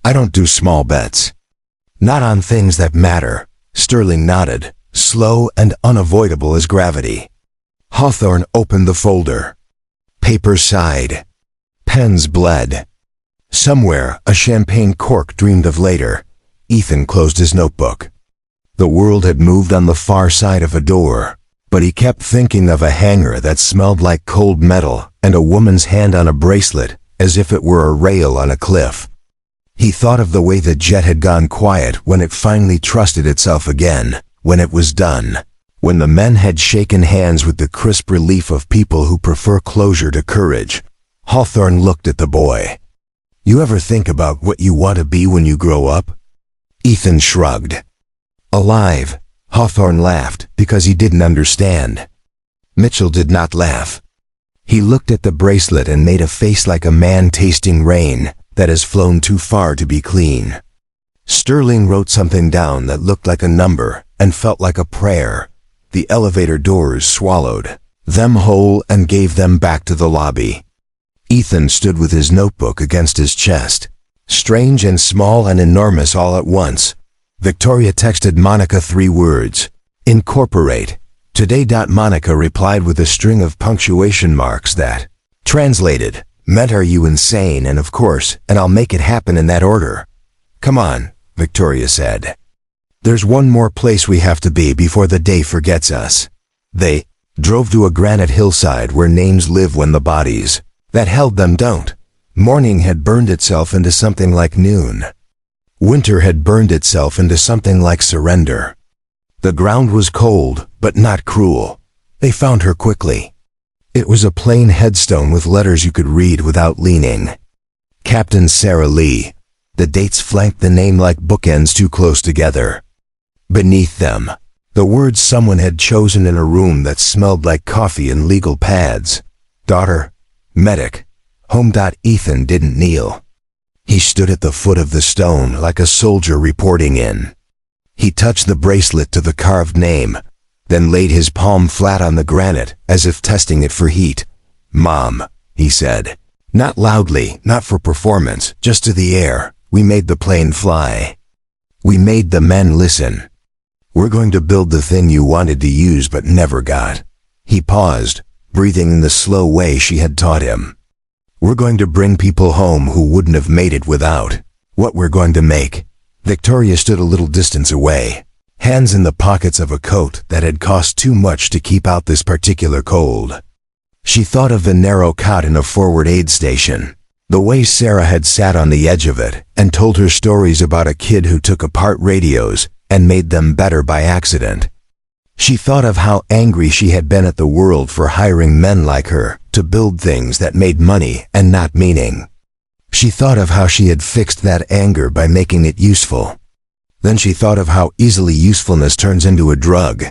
"I don't do small bets." "Not on things that matter," Sterling nodded, slow and unavoidable as gravity. Hawthorne opened the folder. Paper sighed. Pens bled. Somewhere, a champagne cork dreamed of later. Ethan closed his notebook. The world had moved on the far side of a door, but he kept thinking of a hangar that smelled like cold metal and a woman's hand on a bracelet, as if it were a rail on a cliff. He thought of the way the jet had gone quiet when it finally trusted itself again, when it was done, when the men had shaken hands with the crisp relief of people who prefer closure to courage. Hawthorne looked at the boy. "You ever think about what you want to be when you grow up?" Ethan shrugged. "Alive," Hawthorne laughed because he didn't understand. Mitchell did not laugh. He looked at the bracelet and made a face like a man tasting rain that has flown too far to be clean. Sterling wrote something down that looked like a number and felt like a prayer. The elevator doors swallowed them whole and gave them back to the lobby. Ethan stood with his notebook against his chest, strange and small and enormous all at once. Victoria texted Monica 3 words, "Incorporate, today." Monica replied with a string of punctuation marks that, translated, meant "Are you insane?" and "Of course, and I'll make it happen in that order." "Come on," Victoria said. "There's one more place we have to be before the day forgets us." They drove to a granite hillside where names live when the bodies that held them don't. Morning had burned itself into something like noon. Winter had burned itself into something like surrender. The ground was cold, but not cruel. They found her quickly. It was a plain headstone with letters you could read without leaning. Captain Sarah Lee. The dates flanked the name like bookends too close together. Beneath them, the words someone had chosen in a room that smelled like coffee and legal pads. Daughter, medic, home. Ethan didn't kneel. He stood at the foot of the stone like a soldier reporting in. He touched the bracelet to the carved name, then laid his palm flat on the granite as if testing it for heat. "Mom," he said. Not loudly, not for performance, just to the air. "We made the plane fly. We made the men listen. We're going to build the thing you wanted to use but never got." He paused, breathing in the slow way she had taught him. "We're going to bring people home who wouldn't have made it without what we're going to make." Victoria stood a little distance away, hands in the pockets of a coat that had cost too much to keep out this particular cold. She thought of the narrow cot in a forward aid station, the way Sarah had sat on the edge of it and told her stories about a kid who took apart radios and made them better by accident. She thought of how angry she had been at the world for hiring men like her to build things that made money and not meaning. She thought of how she had fixed that anger by making it useful. Then she thought of how easily usefulness turns into a drug.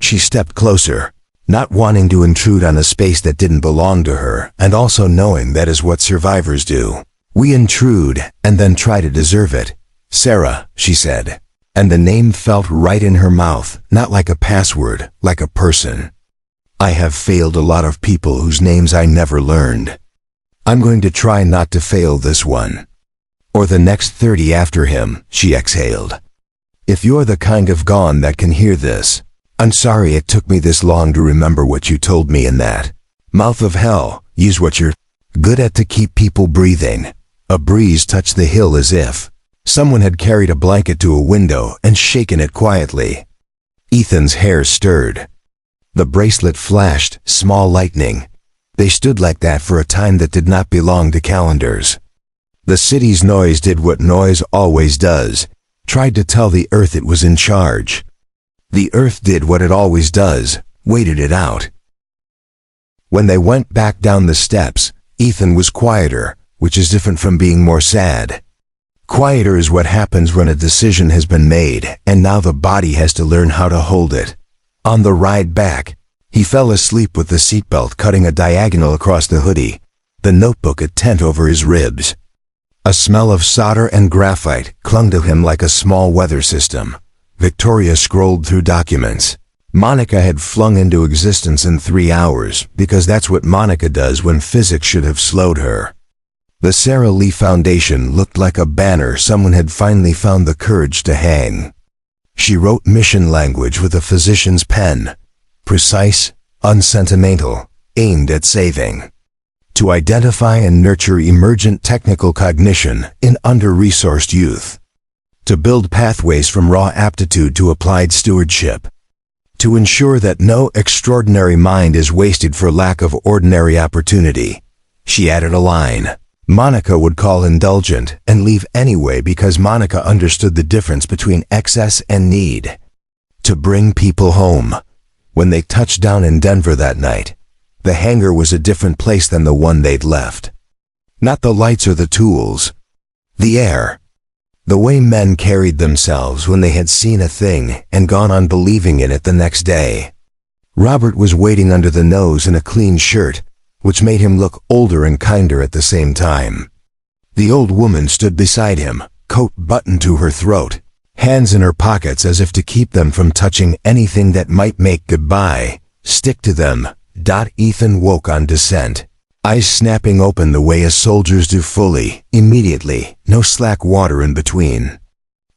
She stepped closer, not wanting to intrude on a space that didn't belong to her, and also knowing that is what survivors do. "We intrude and then try to deserve it." "Sarah," she said, and the name felt right in her mouth, not like a password, like a person. "I have failed a lot of people whose names I never learned. I'm going to try not to fail this one." Or the next 30 after him, she exhaled. If you're the kind of gone that can hear this, I'm sorry it took me this long to remember what you told me in that mouth of hell. Use what you're good at to keep people breathing. A breeze touched the hill as if someone had carried a blanket to a window and shaken it quietly. Ethan's hair stirred. The bracelet flashed, small lightning. They stood like that for a time that did not belong to calendars. The city's noise did what noise always does, tried to tell the earth it was in charge. The earth did what it always does, waited it out. When they went back down the steps, Ethan was quieter, which is different from being more sad. Quieter is what happens when a decision has been made, and now the body has to learn how to hold it. On the ride back, he fell asleep with the seatbelt cutting a diagonal across the hoodie, the notebook a tent over his ribs. A smell of solder and graphite clung to him like a small weather system. Victoria scrolled through documents. Monica had flung into existence in 3 hours, because that's what Monica does when physics should have slowed her. The Sara Lee Foundation looked like a banner someone had finally found the courage to hang. She wrote mission language with a physician's pen. Precise, unsentimental, aimed at saving. To identify and nurture emergent technical cognition in under-resourced youth. To build pathways from raw aptitude to applied stewardship. To ensure that no extraordinary mind is wasted for lack of ordinary opportunity. She added a line Monica would call indulgent and leave anyway because Monica understood the difference between excess and need. To bring people home. When they touched down in Denver that night, the hangar was a different place than the one they'd left. Not the lights or the tools. The air. The way men carried themselves when they had seen a thing and gone on believing in it the next day. Robert was waiting under the nose in a clean shirt, which made him look older and kinder at the same time. The old woman stood beside him, coat buttoned to her throat, hands in her pockets as if to keep them from touching anything that might make goodbye stick to them. Ethan woke on descent, eyes snapping open the way a soldier's do fully, immediately, no slack water in between.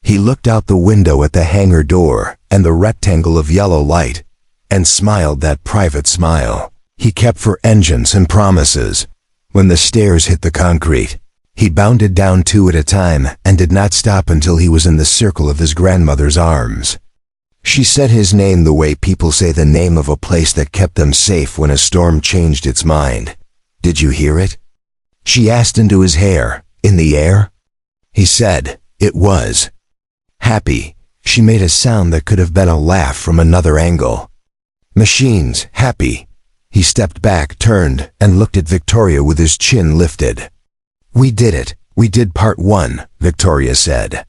He looked out the window at the hangar door and the rectangle of yellow light, and smiled that private smile he kept for engines and promises. When the stairs hit the concrete, he bounded down 2 at a time and did not stop until he was in the circle of his grandmother's arms. She said his name the way people say the name of a place that kept them safe when a storm changed its mind. Did you hear it? She asked into his hair. In the air? He said, it was. Happy. She made a sound that could have been a laugh from another angle. Machines, happy. He stepped back, turned, and looked at Victoria with his chin lifted. We did it. We did part 1, Victoria said.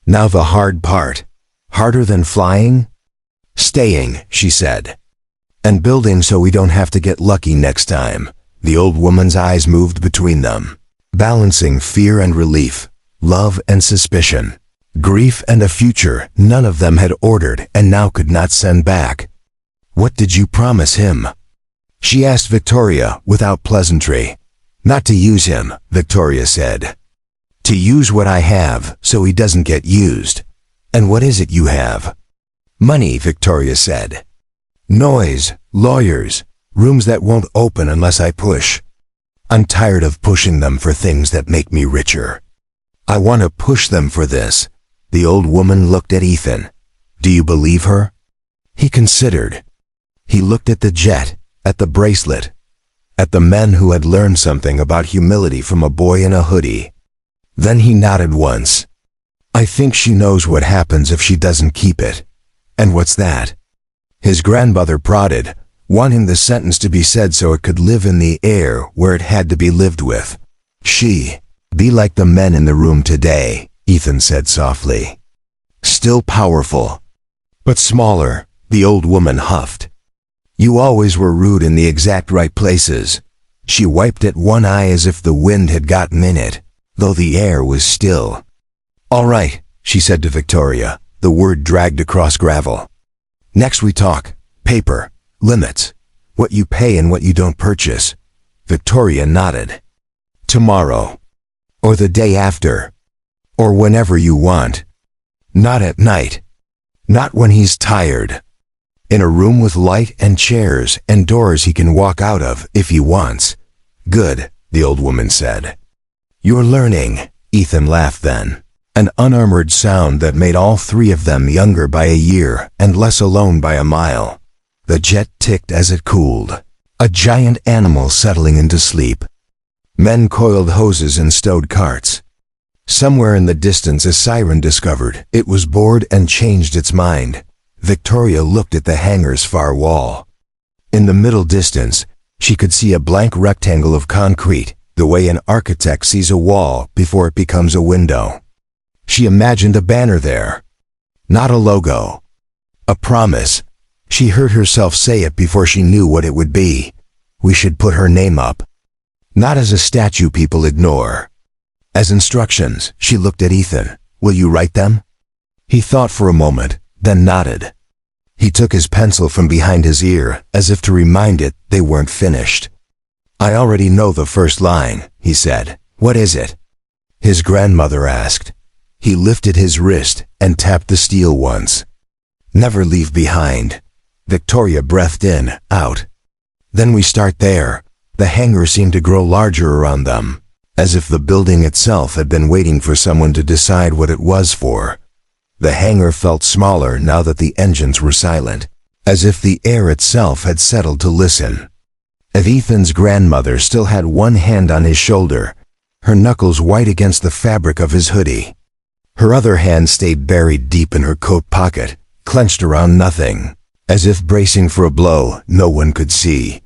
Now the hard part. Harder than flying? Staying, she said. And building so we don't have to get lucky next time. The old woman's eyes moved between them, balancing fear and relief, love and suspicion, grief and a future none of them had ordered and now could not send back. What did you promise him? She asked Victoria without pleasantry. Not to use him, Victoria said. To use what I have so he doesn't get used. And what is it you have? Money, Victoria said. Noise, lawyers, rooms that won't open unless I push. I'm tired of pushing them for things that make me richer. I want to push them for this. The old woman looked at Ethan. Do you believe her? He considered. He looked at the jet, at the bracelet, at the men who had learned something about humility from a boy in a hoodie. Then he nodded once. I think she knows what happens if she doesn't keep it. And what's that? His grandmother prodded, wanting the sentence to be said so it could live in the air where it had to be lived with. Be like the men in the room today, Ethan said softly. Still powerful, but smaller, the old woman huffed. You always were rude in the exact right places. She wiped at one eye as if the wind had gotten in it, though the air was still. All right, she said to Victoria, the word dragged across gravel. Next we talk. Paper. Limits. What you pay and what you don't purchase. Victoria nodded. Tomorrow. Or the day after. Or whenever you want. Not at night. Not when he's tired. In a room with light and chairs and doors he can walk out of if he wants. Good, the old woman said. You're learning, Ethan laughed then. An unarmored sound that made all three of them younger by a year and less alone by a mile. The jet ticked as it cooled. A giant animal settling into sleep. Men coiled hoses and stowed carts. Somewhere in the distance a siren discovered it was bored and changed its mind. Victoria looked at the hangar's far wall. In the middle distance, she could see a blank rectangle of concrete, the way an architect sees a wall before it becomes a window. She imagined a banner there. Not a logo. A promise. She heard herself say it before she knew what it would be. We should put her name up. Not as a statue people ignore. As instructions. She looked at Ethan. Will you write them? He thought for a moment, then nodded. He took his pencil from behind his ear, as if to remind it they weren't finished. I already know the first line, he said. What is it? His grandmother asked. He lifted his wrist and tapped the steel once. Never leave behind. Victoria breathed in, out. Then we start there. The hangar seemed to grow larger around them, as if the building itself had been waiting for someone to decide what it was for. The hangar felt smaller now that the engines were silent, as if the air itself had settled to listen. If Ethan's grandmother still had one hand on his shoulder, her knuckles white against the fabric of his hoodie. Her other hand stayed buried deep in her coat pocket, clenched around nothing, as if bracing for a blow no one could see.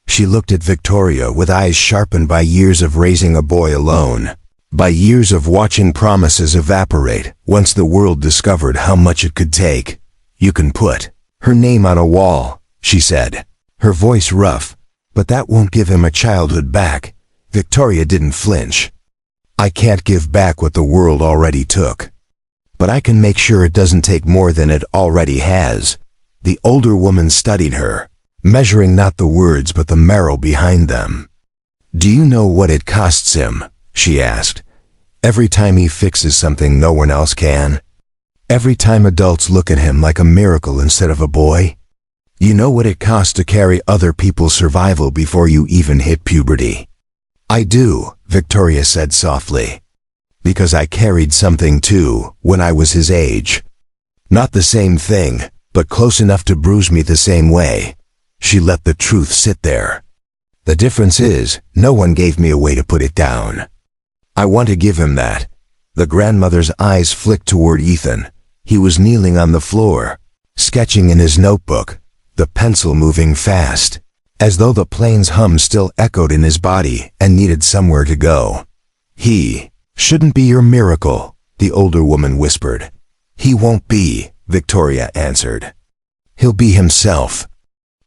She looked at Victoria with eyes sharpened by years of raising a boy alone, by years of watching promises evaporate once the world discovered how much it could take. You can put her name on a wall, she said, her voice rough, but that won't give him a childhood back. Victoria didn't flinch. I can't give back what the world already took. But I can make sure it doesn't take more than it already has. The older woman studied her, measuring not the words but the marrow behind them. Do you know what it costs him? She asked. Every time he fixes something no one else can? Every time adults look at him like a miracle instead of a boy? You know what it costs to carry other people's survival before you even hit puberty? I do, Victoria said softly. Because I carried something too when I was his age. Not the same thing, but close enough to bruise me the same way. She let the truth sit there. The difference is, no one gave me a way to put it down. I want to give him that. The grandmother's eyes flicked toward Ethan. He was kneeling on the floor, sketching in his notebook, the pencil moving fast, as though the plane's hum still echoed in his body and needed somewhere to go. He shouldn't be your miracle, the older woman whispered. He won't be, Victoria answered. He'll be himself.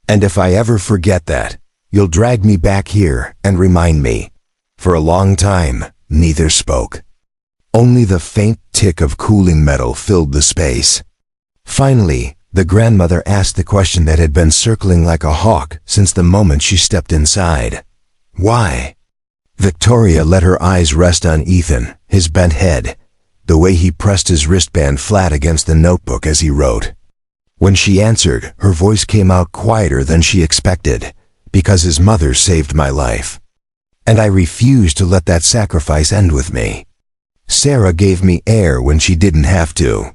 And if I ever forget that, you'll drag me back here and remind me. For a long time, neither spoke. Only the faint tick of cooling metal filled the space. Finally, the grandmother asked the question that had been circling like a hawk since the moment she stepped inside. Why? Victoria let her eyes rest on Ethan, his bent head, the way he pressed his wristband flat against the notebook as he wrote. When she answered, her voice came out quieter than she expected, because his mother saved my life. And I refused to let that sacrifice end with me. Sarah gave me air when she didn't have to.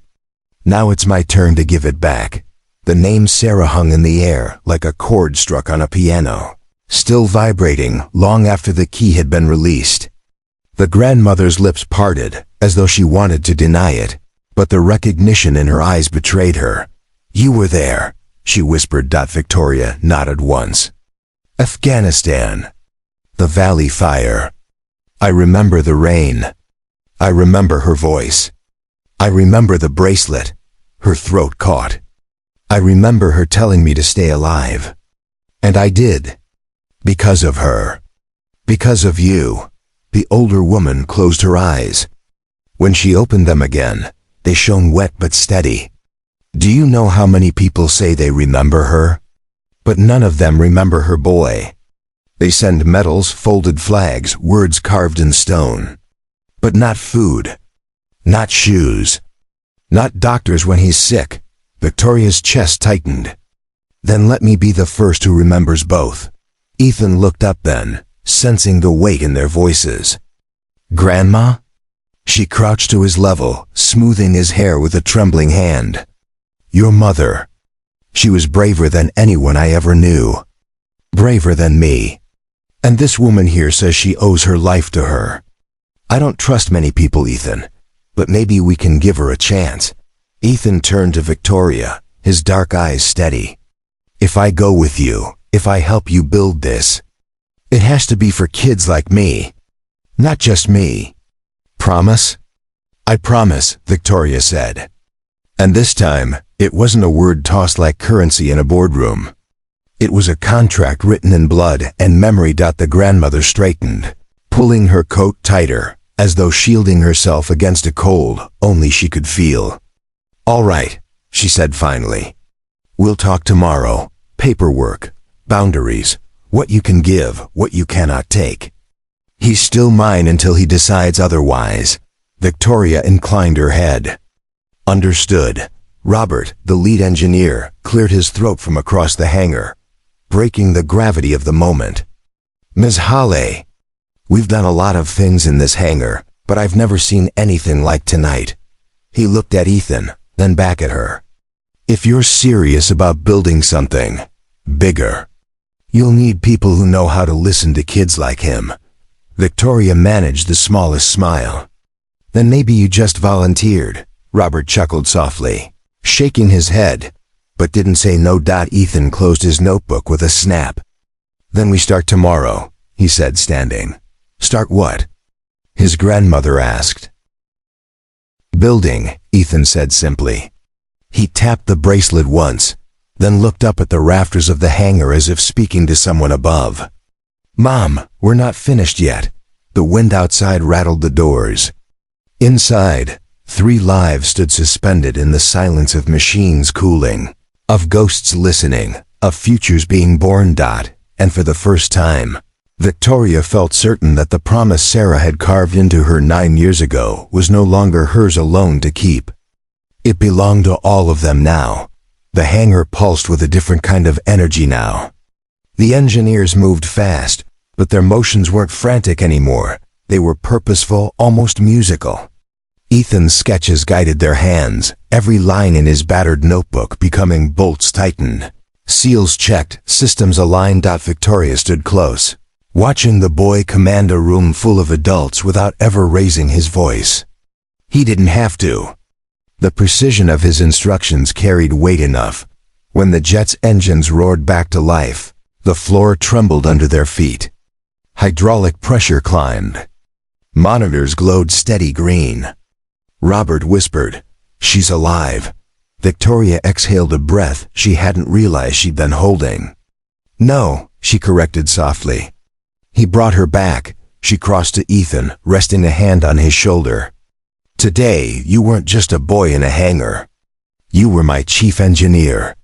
Now it's my turn to give it back. The name Sarah hung in the air like a chord struck on a piano, still vibrating long after the key had been released. The grandmother's lips parted, as though she wanted to deny it, but the recognition in her eyes betrayed her. You were there, she whispered. Victoria nodded once. Afghanistan. The valley fire. I remember the rain. I remember her voice. I remember the bracelet, her throat caught. I remember her telling me to stay alive. And I did. Because of her. Because of you. The older woman closed her eyes. When she opened them again, they shone wet but steady. Do you know how many people say they remember her? But none of them remember her boy. They send medals, folded flags, words carved in stone. But not food. Not shoes. Not doctors when he's sick. Victoria's chest tightened. Then let me be the first who remembers both. Ethan looked up then, sensing the weight in their voices. Grandma? She crouched to his level, smoothing his hair with a trembling hand. Your mother. She was braver than anyone I ever knew. Braver than me. And this woman here says she owes her life to her. I don't trust many people, Ethan, but maybe we can give her a chance. Ethan turned to Victoria, his dark eyes steady. If I go with you, if I help you build this, it has to be for kids like me. Not just me. Promise? I promise, Victoria said. And this time, it wasn't a word tossed like currency in a boardroom. It was a contract written in blood and memory. The grandmother straightened, pulling her coat tighter, as though shielding herself against a cold only she could feel. All right, she said finally. We'll talk tomorrow. Paperwork, boundaries, what you can give, what you cannot take. He's still mine until he decides otherwise. Victoria inclined her head. Understood. Robert, the lead engineer, cleared his throat from across the hangar, breaking the gravity of the moment. Ms. Halley, we've done a lot of things in this hangar, but I've never seen anything like tonight. He looked at Ethan, then back at her. If you're serious about building something bigger, you'll need people who know how to listen to kids like him. Victoria managed the smallest smile. Then maybe you just volunteered, Robert chuckled softly, shaking his head, but didn't say no. Ethan closed his notebook with a snap. Then we start tomorrow, he said, standing. Start what? His grandmother asked. Building, Ethan said simply. He tapped the bracelet once, then looked up at the rafters of the hangar as if speaking to someone above. Mom, we're not finished yet. The wind outside rattled the doors. Inside, 3 lives stood suspended in the silence of machines cooling, of ghosts listening, of futures being born. And for the first time, Victoria felt certain that the promise Sarah had carved into her 9 years ago was no longer hers alone to keep. It belonged to all of them now. The hangar pulsed with a different kind of energy now. The engineers moved fast, but their motions weren't frantic anymore. They were purposeful, almost musical. Ethan's sketches guided their hands, every line in his battered notebook becoming bolts tightened. Seals checked, systems aligned. Victoria stood close, watching the boy command a room full of adults without ever raising his voice. He didn't have to. The precision of his instructions carried weight enough. When the jet's engines roared back to life, the floor trembled under their feet. Hydraulic pressure climbed. Monitors glowed steady green. Robert whispered, "She's alive." Victoria exhaled a breath she hadn't realized she'd been holding. "No," she corrected softly. He brought her back. She crossed to Ethan, resting a hand on his shoulder. "Today, you weren't just a boy in a hangar. You were my chief engineer.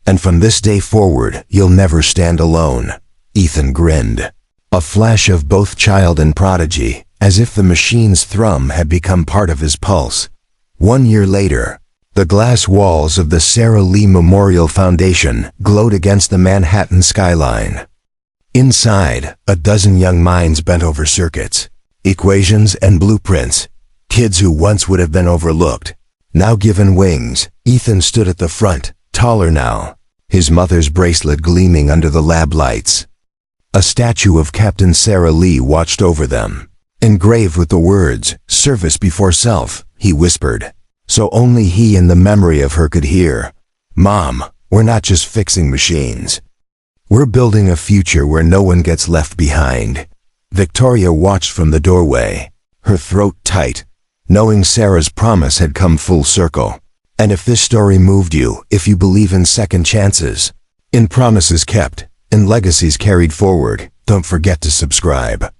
And from this day forward, you'll never stand alone." Ethan grinned. A flash of both child and prodigy, as if the machine's thrum had become part of his pulse. 1 year later, the glass walls of the Sarah Lee Memorial Foundation glowed against the Manhattan skyline. Inside, a dozen young minds bent over circuits, equations and blueprints. Kids who once would have been overlooked, now given wings. Ethan stood at the front, taller now, his mother's bracelet gleaming under the lab lights. A statue of Captain Sarah Lee watched over them, engraved with the words, "Service before self," he whispered, so only he and the memory of her could hear. "Mom, we're not just fixing machines. We're building a future where no one gets left behind." Victoria watched from the doorway, her throat tight, knowing Sarah's promise had come full circle. And if this story moved you, if you believe in second chances, in promises kept, in legacies carried forward, don't forget to subscribe.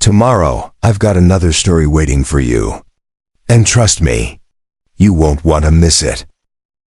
Tomorrow, I've got another story waiting for you. And trust me, you won't want to miss it.